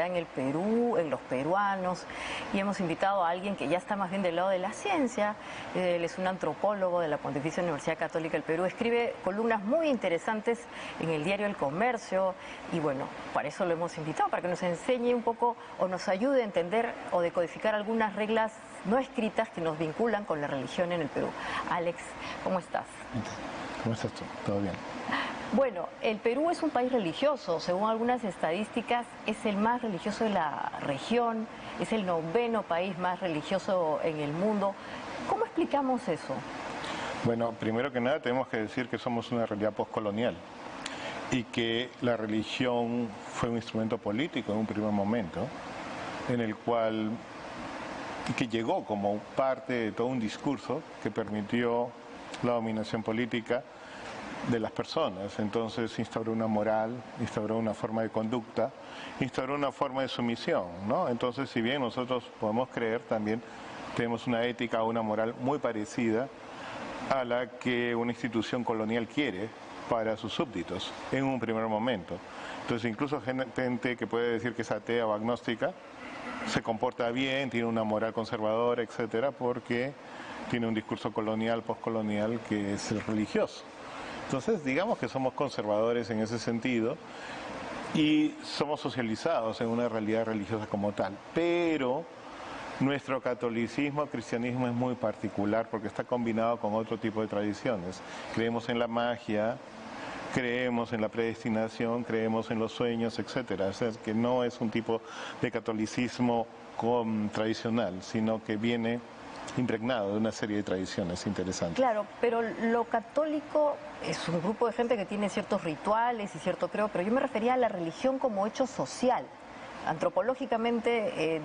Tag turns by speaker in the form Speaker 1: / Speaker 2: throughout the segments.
Speaker 1: en el Perú, en los peruanos, y hemos invitado a alguien que ya está más bien del lado de la ciencia. Él es un antropólogo de la Pontificia Universidad Católica del Perú, escribe columnas muy interesantes en el diario El Comercio, y bueno, para eso lo hemos invitado, para que nos enseñe un poco o nos ayude a entender o decodificar algunas reglas no escritas que nos vinculan con la religión en el Perú. Alex, ¿cómo estás?
Speaker 2: ¿Cómo estás tú? ¿Todo bien?
Speaker 1: Bueno, el Perú es un país religioso, según algunas estadísticas es el más religioso de la región, es el 9º país más religioso en el mundo. ¿Cómo explicamos eso?
Speaker 2: Bueno, primero que nada tenemos que decir que somos una realidad postcolonial y que la religión fue un instrumento político en un primer momento, en el cual, que llegó como parte de todo un discurso que permitió la dominación política de las personas. Entonces instauró una moral, instauró una forma de conducta, instauró una forma de sumisión, ¿no? Entonces, si bien nosotros podemos creer, también tenemos una ética o una moral muy parecida a la que una institución colonial quiere para sus súbditos en un primer momento. Entonces, incluso gente que puede decir que es atea o agnóstica se comporta bien, tiene una moral conservadora, etcétera, porque tiene un discurso colonial, postcolonial, que es el religioso. Entonces, digamos que somos conservadores en ese sentido y somos socializados en una realidad religiosa como tal. Pero nuestro catolicismo, cristianismo es muy particular porque está combinado con otro tipo de tradiciones. Creemos en la magia, creemos en la predestinación, creemos en los sueños, etcétera. O sea, que no es un tipo de catolicismo tradicional, sino que viene impregnado de una serie de tradiciones interesantes.
Speaker 1: Claro, pero lo católico es un grupo de gente que tiene ciertos rituales y cierto creo, pero yo me refería a la religión como hecho social. Antropológicamente,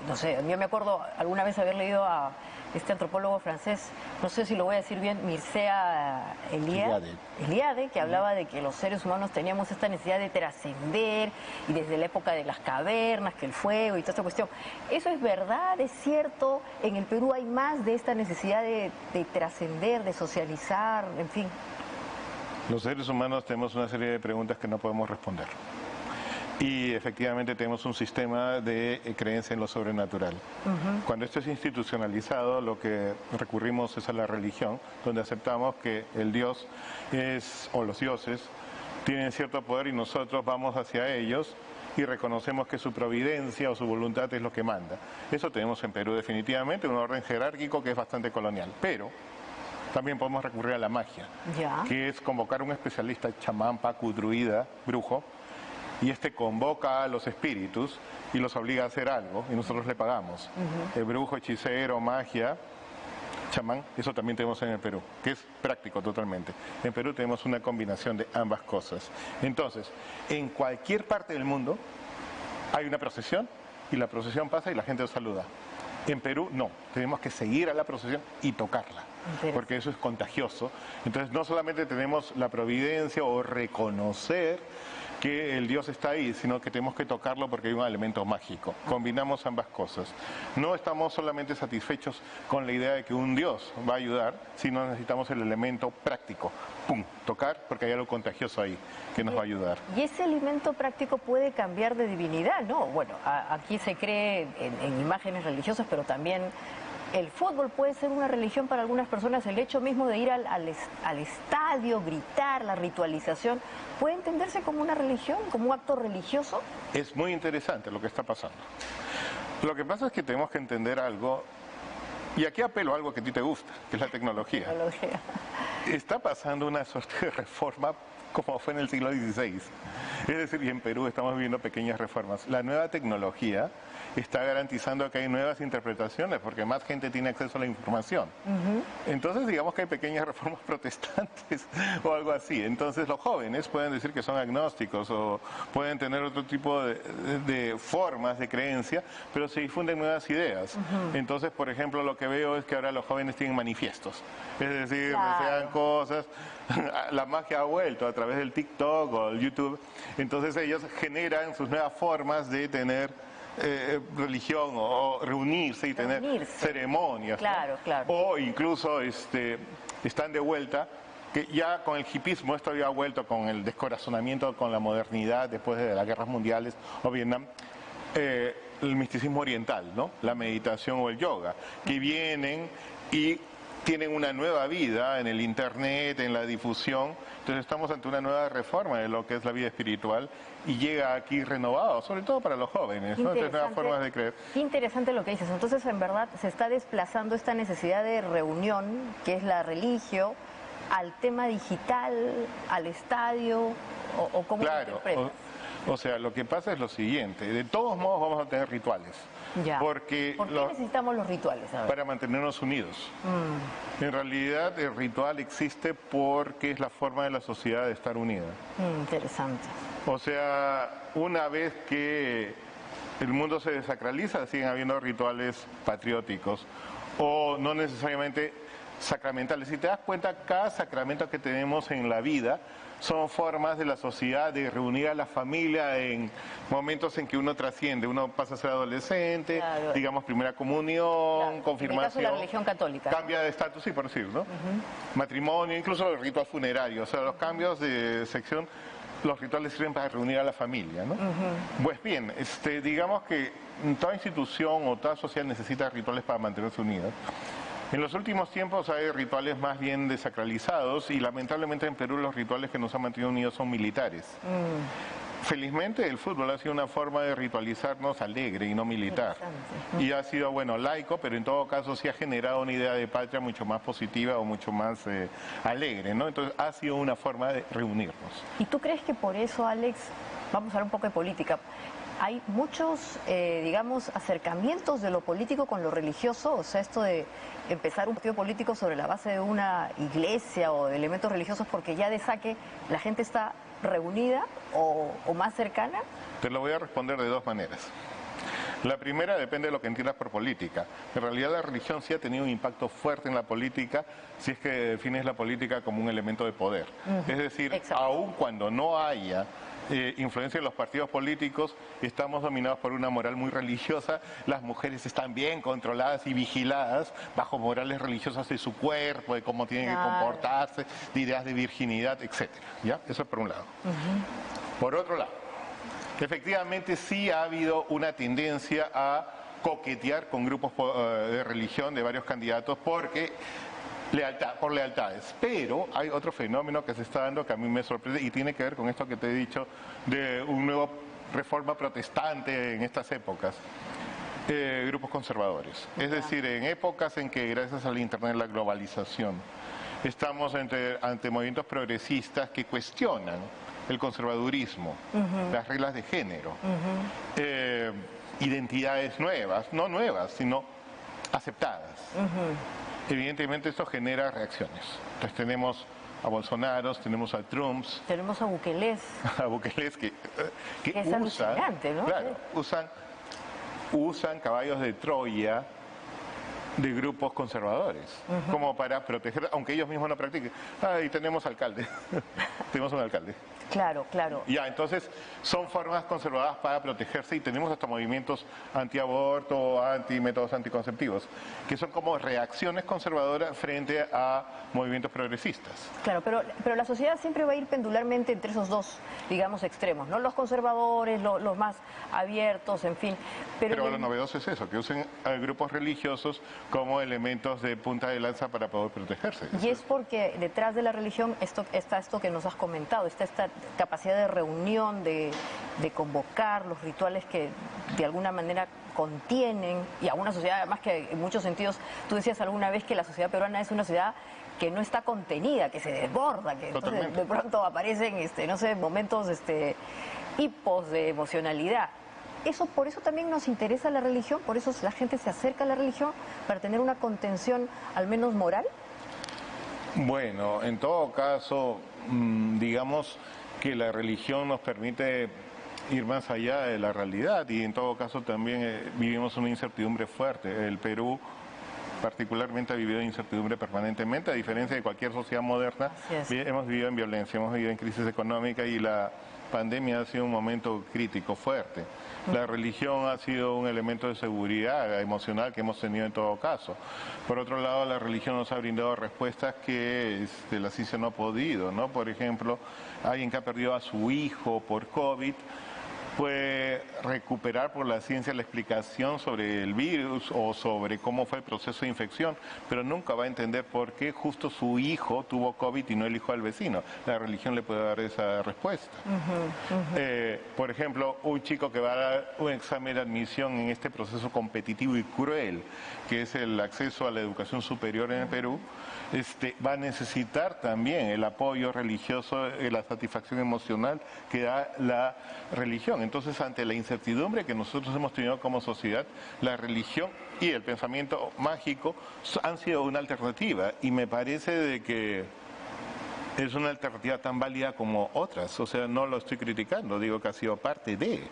Speaker 1: no sé, yo me acuerdo alguna vez haber leído a este antropólogo francés, no sé si lo voy a decir bien, Mircea Eliade, que hablaba de que los seres humanos teníamos esta necesidad de trascender, y desde la época de las cavernas, que el fuego y toda esta cuestión. ¿Eso es verdad? ¿Es cierto? ¿En el Perú hay más de esta necesidad de trascender, de socializar, en fin?
Speaker 2: Los seres humanos tenemos una serie de preguntas que no podemos responder. Y efectivamente tenemos un sistema de creencia en lo sobrenatural. Cuando esto es institucionalizado, lo que recurrimos es a la religión, donde aceptamos que el Dios o los dioses tienen cierto poder y nosotros vamos hacia ellos y reconocemos que su providencia o su voluntad es lo que manda. Eso tenemos en Perú definitivamente, un orden jerárquico que es bastante colonial. Pero también podemos recurrir a la magia, que es convocar a un especialista, chamán, pacu, druida, brujo, y este convoca a los espíritus y los obliga a hacer algo y nosotros le pagamos. El brujo, hechicero, magia, chamán, eso también tenemos en el Perú, que es práctico totalmente. En Perú tenemos una combinación de ambas cosas. Entonces, en cualquier parte del mundo hay una procesión y la procesión pasa y la gente los saluda. En Perú no, tenemos que seguir a la procesión y tocarla, porque eso es contagioso. Entonces no solamente tenemos la providencia o reconocer que el Dios está ahí, sino que tenemos que tocarlo porque hay un elemento mágico. Combinamos ambas cosas. No estamos solamente satisfechos con la idea de que un Dios va a ayudar, sino necesitamos el elemento práctico. ¡Pum! Tocar, porque hay algo contagioso ahí que nos va a ayudar.
Speaker 1: Y ese elemento práctico puede cambiar de divinidad, ¿no? Bueno, aquí se cree en imágenes religiosas, pero también el fútbol puede ser una religión para algunas personas. El hecho mismo de ir al estadio, gritar, la ritualización, ¿puede entenderse como una religión, como un acto religioso?
Speaker 2: Es muy interesante lo que está pasando. Lo que pasa es que tenemos que entender algo, y aquí apelo a algo que a ti te gusta, que es la tecnología. Está pasando una suerte de reforma como fue en el siglo XVI. Es decir, y en Perú estamos viviendo pequeñas reformas. La nueva tecnología está garantizando que hay nuevas interpretaciones porque más gente tiene acceso a la información. Entonces digamos que hay pequeñas reformas protestantes o algo así. Entonces los jóvenes pueden decir que son agnósticos o pueden tener otro tipo de formas de creencia, pero se difunden nuevas ideas. Entonces, por ejemplo, lo que veo es que ahora los jóvenes tienen manifiestos. Es decir, desean cosas. La magia ha vuelto a través del TikTok o el YouTube. Entonces ellos generan sus nuevas formas de tener religión o reunirse y tener ceremonias,
Speaker 1: claro,
Speaker 2: ¿no?
Speaker 1: Claro.
Speaker 2: O incluso están de vuelta, que ya con el hipismo esto había vuelto con el descorazonamiento con la modernidad después de las guerras mundiales o Vietnam, el misticismo oriental, ¿no? La meditación o el yoga, que vienen y tienen una nueva vida en el internet, en la difusión. Entonces estamos ante una nueva reforma de lo que es la vida espiritual y llega aquí renovado, sobre todo para los jóvenes, ¿no? Entonces, nuevas formas de creer.
Speaker 1: Qué interesante lo que dices. Entonces, en verdad, se está desplazando esta necesidad de reunión, que es la religio, al tema digital, al estadio, o cómo lo interpretas.
Speaker 2: O sea, lo que pasa es lo siguiente, de todos modos vamos a tener rituales.
Speaker 1: Ya.
Speaker 2: Porque
Speaker 1: ¿Por qué necesitamos los rituales?
Speaker 2: Para mantenernos unidos. En realidad el ritual existe porque es la forma de la sociedad de estar unida.
Speaker 1: Interesante.
Speaker 2: O sea, una vez que el mundo se desacraliza, siguen habiendo rituales patrióticos o no necesariamente sacramentales. Si te das cuenta, cada sacramento que tenemos en la vida son formas de la sociedad de reunir a la familia en momentos en que uno trasciende, uno pasa a ser adolescente, claro, digamos primera comunión, confirmación. En el caso de
Speaker 1: la religión católica.
Speaker 2: Cambia de estatus, sí, por decir, ¿no? Matrimonio, incluso el ritual funerario, o sea, los cambios de sección, los rituales sirven para reunir a la familia, ¿no? Pues bien, digamos que toda institución o toda sociedad necesita rituales para mantenerse unida. En los últimos tiempos hay rituales más bien desacralizados y lamentablemente en Perú los rituales que nos han mantenido unidos son militares. Felizmente el fútbol ha sido una forma de ritualizarnos alegre y no militar. Y ha sido, bueno, laico, pero en todo caso sí ha generado una idea de patria mucho más positiva o mucho más alegre, ¿no? Entonces ha sido una forma de reunirnos.
Speaker 1: ¿Y tú crees que por eso, Alex, vamos a hablar un poco de política, hay muchos, digamos, acercamientos de lo político con lo religioso? O sea, esto de empezar un partido político sobre la base de una iglesia o de elementos religiosos porque ya de saque la gente está reunida o más cercana.
Speaker 2: Te lo voy a responder de dos maneras. La primera depende de lo que entiendas por política. En realidad la religión sí ha tenido un impacto fuerte en la política si es que defines la política como un elemento de poder. Es decir, aun cuando no haya influencia de los partidos políticos, estamos dominados por una moral muy religiosa, las mujeres están bien controladas y vigiladas bajo morales religiosas de su cuerpo, de cómo tienen que comportarse, de ideas de virginidad, etcétera. ¿Ya? Eso es por un lado. Por otro lado, efectivamente sí ha habido una tendencia a coquetear con grupos de religión de varios candidatos porque por lealtades, pero hay otro fenómeno que se está dando que a mí me sorprende y tiene que ver con esto que te he dicho de un nuevo reforma protestante en estas épocas. Grupos conservadores, es decir, en épocas en que gracias al internet, la globalización, estamos ante movimientos progresistas que cuestionan el conservadurismo, las reglas de género, identidades nuevas, no nuevas, sino aceptadas. Evidentemente esto genera reacciones. Entonces tenemos a Bolsonaro, tenemos a Trump,
Speaker 1: tenemos a Bukele.
Speaker 2: A Bukele que
Speaker 1: es alucinante, ¿no?
Speaker 2: Claro, usan caballos de Troya de grupos conservadores, como para proteger, aunque ellos mismos no practiquen. Y tenemos alcalde, tenemos un alcalde.
Speaker 1: Claro, claro.
Speaker 2: Ya, entonces son formas conservadoras para protegerse y tenemos hasta movimientos antiaborto, antimétodos anticonceptivos, que son como reacciones conservadoras frente a movimientos progresistas.
Speaker 1: Claro, pero la sociedad siempre va a ir pendularmente entre esos dos, digamos, extremos, ¿no? Los conservadores, los más abiertos, en fin.
Speaker 2: Pero lo novedoso es eso, que usen a grupos religiosos como elementos de punta de lanza para poder protegerse.
Speaker 1: Y es porque detrás de la religión está esto que nos has comentado, está esta capacidad de reunión, de convocar los rituales que de alguna manera contienen, y a una sociedad además que en muchos sentidos, tú decías alguna vez que la sociedad peruana es una sociedad que no está contenida, que se desborda, que entonces de pronto aparecen, no sé, momentos, hipos de emocionalidad. Por eso también nos interesa la religión, por eso la gente se acerca a la religión, para tener una contención al menos moral.
Speaker 2: Bueno, en todo caso, digamos que la religión nos permite ir más allá de la realidad y en todo caso también vivimos una incertidumbre fuerte. El Perú particularmente ha vivido incertidumbre permanentemente, a diferencia de cualquier sociedad moderna. Hemos vivido en violencia, hemos vivido en crisis económica y la pandemia ha sido un momento crítico fuerte. La religión ha sido un elemento de seguridad emocional que hemos tenido en todo caso. Por otro lado, la religión nos ha brindado respuestas que la ciencia no ha podido, ¿no? Por ejemplo, alguien que ha perdido a su hijo por COVID puede recuperar por la ciencia la explicación sobre el virus o sobre cómo fue el proceso de infección, pero nunca va a entender por qué justo su hijo tuvo COVID y no el hijo del vecino. La religión le puede dar esa respuesta. Por ejemplo, un chico que va a dar un examen de admisión en este proceso competitivo y cruel, que es el acceso a la educación superior en el Perú, va a necesitar también el apoyo religioso, la satisfacción emocional que da la religión. Entonces, ante la incertidumbre que nosotros hemos tenido como sociedad, la religión y el pensamiento mágico han sido una alternativa, y me parece de que es una alternativa tan válida como otras. O sea, no lo estoy criticando, digo que ha sido parte de.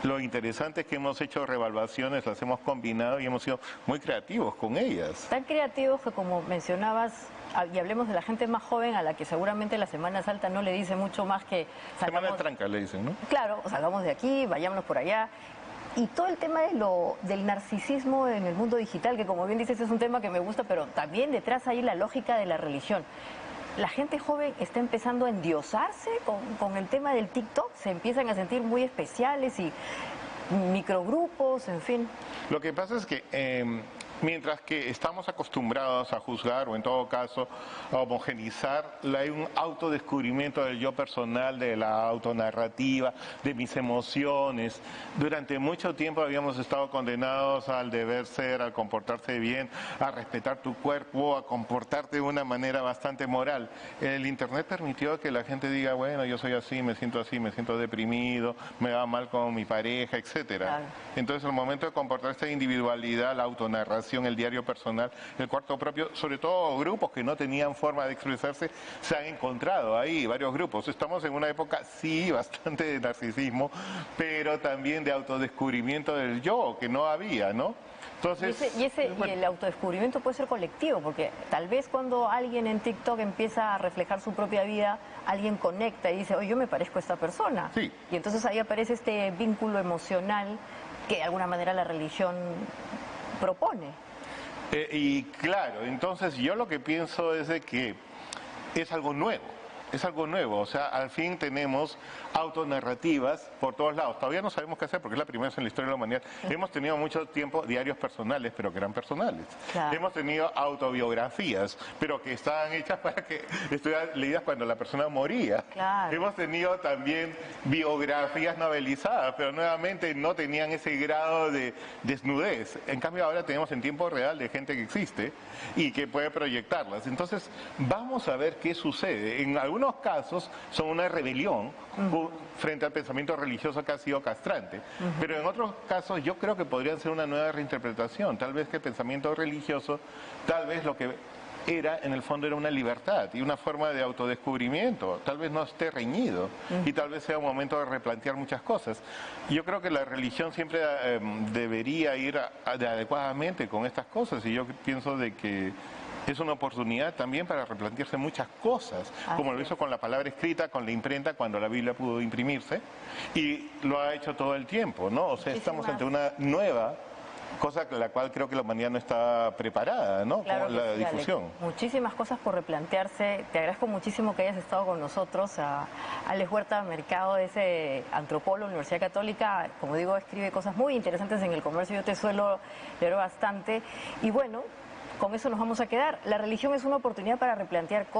Speaker 2: Lo interesante es que hemos hecho revaluaciones, las hemos combinado y hemos sido muy creativos con ellas.
Speaker 1: Tan creativos que, como mencionabas, y hablemos de la gente más joven, a la que seguramente la Semana Santa no le dice mucho más que...
Speaker 2: Semana de tranca le dicen, ¿no?
Speaker 1: Claro, salgamos de aquí, vayámonos por allá. Y todo el tema del narcisismo en el mundo digital, que como bien dices es un tema que me gusta, pero también detrás hay la lógica de la religión. La gente joven está empezando a endiosarse con el tema del TikTok, se empiezan a sentir muy especiales y microgrupos, en fin.
Speaker 2: Lo que pasa es que mientras que estamos acostumbrados a juzgar o en todo caso a homogenizar, hay un autodescubrimiento del yo personal, de la autonarrativa, de mis emociones. Durante mucho tiempo habíamos estado condenados al deber ser, al comportarse bien, a respetar tu cuerpo, a comportarte de una manera bastante moral. El Internet permitió que la gente diga, bueno, yo soy así, me siento deprimido, me va mal con mi pareja, etcétera. Claro. Entonces, el momento de comportar esta individualidad, la autonarración, el diario personal, el cuarto propio, sobre todo grupos que no tenían forma de expresarse, se han encontrado ahí, varios grupos. Estamos en una época, sí, bastante de narcisismo, pero también de autodescubrimiento del yo, que no había, ¿no? Entonces,
Speaker 1: y el autodescubrimiento puede ser colectivo, porque tal vez cuando alguien en TikTok empieza a reflejar su propia vida, alguien conecta y dice, oye, yo me parezco a esta persona.
Speaker 2: Sí.
Speaker 1: Y entonces ahí aparece este vínculo emocional que de alguna manera la religión propone.
Speaker 2: Y claro, entonces yo lo que pienso es de que es algo nuevo. Es algo nuevo, o sea, al fin tenemos autonarrativas por todos lados. Todavía no sabemos qué hacer porque es la primera vez en la historia de la humanidad. Hemos tenido mucho tiempo diarios personales, pero que eran personales. Claro. Hemos tenido autobiografías, pero que estaban hechas para que estuvieran leídas cuando la persona moría. Claro. Hemos tenido también biografías novelizadas, pero nuevamente no tenían ese grado de desnudez. En cambio ahora tenemos en tiempo real de gente que existe y que puede proyectarlas. Entonces, vamos a ver qué sucede. En algunos casos son una rebelión frente al pensamiento religioso que ha sido castrante, pero en otros casos yo creo que podrían ser una nueva reinterpretación. Tal vez que el pensamiento religioso, tal vez lo que era, en el fondo, era una libertad y una forma de autodescubrimiento. Tal vez no esté reñido y tal vez sea un momento de replantear muchas cosas. Yo creo que la religión siempre debería ir adecuadamente con estas cosas, y yo pienso de que es una oportunidad también para replantearse muchas cosas, como lo hizo con la palabra escrita, con la imprenta, cuando la Biblia pudo imprimirse, y lo ha hecho todo el tiempo, ¿no? O sea, estamos ante una nueva cosa la cual creo que la humanidad no está preparada, ¿no?
Speaker 1: Claro,
Speaker 2: con la difusión.
Speaker 1: Alex, muchísimas cosas por replantearse. Te agradezco muchísimo que hayas estado con nosotros. Alex Huerta Mercado es antropólogo, Universidad Católica. Como digo, escribe cosas muy interesantes en El Comercio. Yo te suelo leer bastante. Y bueno, con eso nos vamos a quedar. La religión es una oportunidad para replantear cosas.